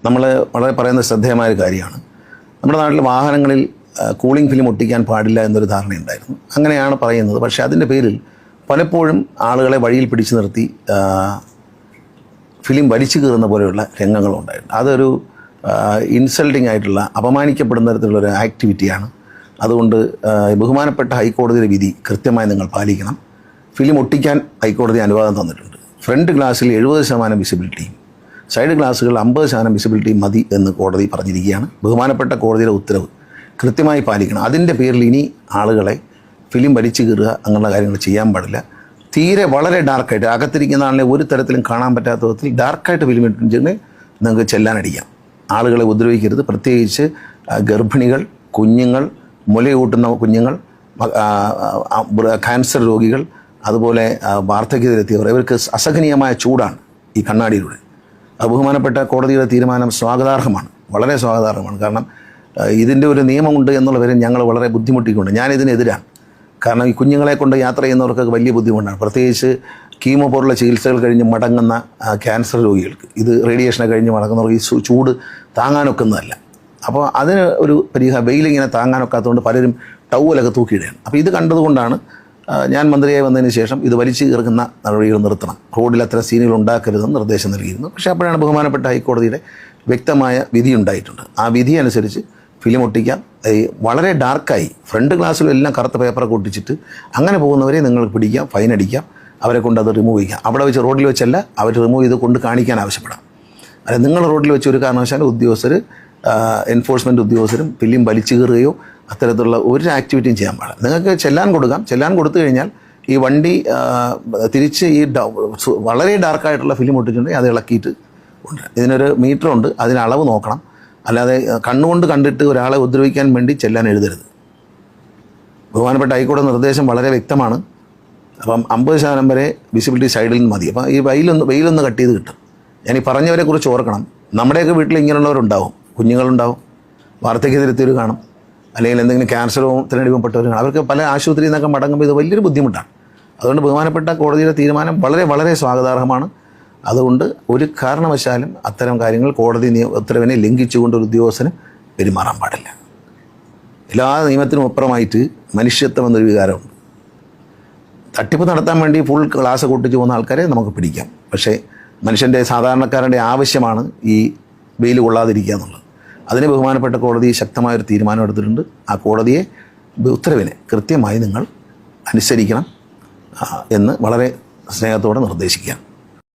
നമ്മൾ വളരെ പറയുന്ന ശ്രദ്ധേയമായ ഒരു കാര്യമാണ്. നമ്മുടെ നാട്ടിൽ വാഹനങ്ങളിൽ കൂളിംഗ് ഫിലിം ഒട്ടിക്കാൻ പാടില്ല എന്നൊരു ധാരണയുണ്ടായിരുന്നു. അങ്ങനെയാണ് പറയുന്നത്. പക്ഷേ അതിൻ്റെ പേരിൽ പലപ്പോഴും ആളുകളെ വഴിയിൽ പിടിച്ചു നിർത്തി ഫിലിം വലിച്ചു കീറുന്ന പോലെയുള്ള രംഗങ്ങളുണ്ടായിരുന്നു. അതൊരു ഇൻസൾട്ടിംഗ് ആയിട്ടുള്ള, അപമാനിക്കപ്പെടുന്ന തരത്തിലുള്ളൊരു ആക്ടിവിറ്റിയാണ്. അതുകൊണ്ട് ബഹുമാനപ്പെട്ട ഹൈക്കോടതിയുടെ വിധി കൃത്യമായി നിങ്ങൾ പാലിക്കണം. ഫിലിം ഒട്ടിക്കാൻ ഹൈക്കോടതി അനുവാദം തന്നിട്ടുണ്ട്. ഫ്രണ്ട് ഗ്ലാസ്സിൽ 70% വിസിബിലിറ്റിയും സൈഡ് ഗ്ലാസുകൾ 50% വിസിബിലിറ്റിയും മതി എന്ന് കോടതി പറഞ്ഞിരിക്കുകയാണ്. ബഹുമാനപ്പെട്ട കോടതിയുടെ ഉത്തരവ് കൃത്യമായി പാലിക്കണം. അതിൻ്റെ പേരിൽ ഇനി ആളുകളെ ഫിലിം വലിച്ചു കീറുക അങ്ങനെയുള്ള കാര്യങ്ങൾ ചെയ്യാൻ പാടില്ല. തീരെ വളരെ ഡാർക്കായിട്ട് അകത്തിരിക്കുന്ന ആളിനെ ഒരു തരത്തിലും കാണാൻ പറ്റാത്ത വിധത്തിൽ ഡാർക്കായിട്ട് ഫിലിം ഇട്ടിട്ടുണ്ടെങ്കിൽ നിങ്ങൾക്ക് ചെല്ലാനടിക്കാം. ആളുകളെ ഉപദ്രവിക്കരുത്. പ്രത്യേകിച്ച് ഗർഭിണികൾ, കുഞ്ഞുങ്ങൾ, മുലയൂട്ടുന്ന കുഞ്ഞുങ്ങൾ, ക്യാൻസർ രോഗികൾ, അതുപോലെ വാർദ്ധക്യത്തിലെത്തിയവർ, ഇവർക്ക് അസഹനീയമായ ചൂടാണ് ഈ കണ്ണാടിയിലൂടെ. ബഹുമാനപ്പെട്ട കോടതിയുടെ തീരുമാനം സ്വാഗതാർഹമാണ്, വളരെ സ്വാഗതാർഹമാണ്. കാരണം ഇതിൻ്റെ ഒരു നിയമമുണ്ട് എന്നുള്ളവരെ ഞങ്ങൾ വളരെ ബുദ്ധിമുട്ടിക്കൊണ്ട് ഞാനിതിനെതിരാണ്. കാരണം ഈ കുഞ്ഞുങ്ങളെ കൊണ്ട് യാത്ര ചെയ്യുന്നവർക്കൊക്കെ വലിയ ബുദ്ധിമുട്ടാണ്. പ്രത്യേകിച്ച് കീമോ പോലുള്ള ചികിത്സകൾ കഴിഞ്ഞ് മടങ്ങുന്ന ക്യാൻസർ രോഗികൾക്ക്, ഇത് റേഡിയേഷനെ കഴിഞ്ഞ് മടങ്ങുന്നവർക്ക് ഈ ചൂട് താങ്ങാനൊക്കുന്നതല്ല. അപ്പോൾ അതിന് ഒരു വെയിലിങ്ങനെ താങ്ങാനൊക്കാത്തതുകൊണ്ട് പലരും ടൗവലൊക്കെ തൂക്കിയിടുകയാണ്. അപ്പോൾ ഇത് കണ്ടതുകൊണ്ടാണ് ഞാൻ മന്ത്രിയായി വന്നതിന് ശേഷം ഇത് വലിച്ചു കീർക്കുന്ന നടപടികൾ നിർത്തണം, റോഡിൽ അത്ര സീനുകൾ ഉണ്ടാക്കരുതെന്ന് നിർദ്ദേശം നൽകിയിരുന്നു. പക്ഷേ അപ്പോഴാണ് ബഹുമാനപ്പെട്ട ഹൈക്കോടതിയുടെ വ്യക്തമായ വിധി ഉണ്ടായിട്ടുണ്ട്. ആ വിധി അനുസരിച്ച് ഫിലിം ഒട്ടിക്കാം. വളരെ ഡാർക്കായി ഫ്രണ്ട് ഗ്ലാസ്സിലും എല്ലാം കറുത്ത പേപ്പറൊക്കെ ഒട്ടിച്ചിട്ട് അങ്ങനെ പോകുന്നവരെ നിങ്ങൾക്ക് പിടിക്കാം, ഫൈൻ അടിക്കാം, അവരെ കൊണ്ട് അത് റിമൂവ് ചെയ്യാം. അവിടെ വെച്ച് റോഡിൽ വെച്ചല്ല, അവർ റിമൂവ് ചെയ്ത് കൊണ്ട് കാണിക്കാൻ ആവശ്യപ്പെടാം. അല്ല, നിങ്ങൾ റോഡിൽ വെച്ച് ഒരു കാരണവശാലും ഉദ്യോഗസ്ഥർ, എൻഫോഴ്സ്മെൻറ്റ് ഉദ്യോഗസ്ഥരും ഫിലിം വലിച്ചു കീറുകയോ അത്തരത്തിലുള്ള ഒരു ആക്ടിവിറ്റിയും ചെയ്യാൻ പാടില്ല. നിങ്ങൾക്ക് ചെല്ലാൻ കൊടുക്കാം. ചെല്ലാൻ കൊടുത്തു കഴിഞ്ഞാൽ ഈ വണ്ടി തിരിച്ച് ഈ വളരെ ഡാർക്കായിട്ടുള്ള ഫിലിം ഒട്ടിച്ചിട്ടുണ്ടെങ്കിൽ അത് ഇളക്കിയിട്ട് കൊണ്ടുവരാം. ഇതിനൊരു മീറ്ററുണ്ട്, അതിന് അളവ് നോക്കണം. അല്ലാതെ കണ്ണുകൊണ്ട് കണ്ടിട്ട് ഒരാളെ ഉപദ്രവിക്കാൻ വേണ്ടി ചെല്ലാൻ എഴുതരുത്. ബഹുമാനപ്പെട്ട ഹൈക്കോടതി നിർദ്ദേശം വളരെ വ്യക്തമാണ്. അപ്പം 50% വരെ വിസിബിലിറ്റി സൈഡിൽ നിന്ന് മതി. അപ്പം ഈ വെയിലൊന്ന് കട്ട് ചെയ്ത് കിട്ടും. ഞാൻ ഈ പറഞ്ഞവരെ കുറിച്ച് ഓർക്കണം. നമ്മുടെയൊക്കെ വീട്ടിൽ ഇങ്ങനെയുള്ളവരുണ്ടാവും, കുഞ്ഞുങ്ങളുണ്ടാവും, വാർദ്ധക്യത്തിലെത്തിയവർ കാണും, അല്ലെങ്കിൽ എന്തെങ്കിലും ക്യാൻസറിനടിമപ്പെട്ടവർ കാണും. അവർക്ക് പല ആശുപത്രിയിൽ നിന്നൊക്കെ മടങ്ങുമ്പോൾ ഇത് വലിയൊരു ബുദ്ധിമുട്ടാണ്. അതുകൊണ്ട് ബഹുമാനപ്പെട്ട കോടതിയുടെ തീരുമാനം വളരെ വളരെ സ്വാഗതാർഹമാണ്. അതുകൊണ്ട് ഒരു കാരണവശാലും അത്തരം കാര്യങ്ങൾ കോടതി ഉത്തരവിനെ ലംഘിച്ചുകൊണ്ട് ഒരു ഉദ്യോഗസ്ഥന് പെരുമാറാൻ പാടില്ല. എല്ലാ നിയമത്തിനും അപ്പുറമായിട്ട് മനുഷ്യത്വം എന്നൊരു വികാരമുണ്ട്. തട്ടിപ്പ് നടത്താൻ വേണ്ടി ഫുൾ ക്ലാസ് കൂട്ടിച്ചു പോകുന്ന ആൾക്കാരെ നമുക്ക് പിടിക്കാം. പക്ഷേ മനുഷ്യൻ്റെ, സാധാരണക്കാരൻ്റെ ആവശ്യമാണ് ഈ വെയിൽ കൊള്ളാതിരിക്കുക എന്നുള്ളത്. അതിന് ബഹുമാനപ്പെട്ട കോടതി ശക്തമായൊരു തീരുമാനം എടുത്തിട്ടുണ്ട്. ആ കോടതിയെ ഉത്തരവിനെ കൃത്യമായി നിങ്ങൾ അനുസരിക്കണം എന്ന് വളരെ സ്നേഹത്തോടെ നിർദ്ദേശിക്കുകയാണ്.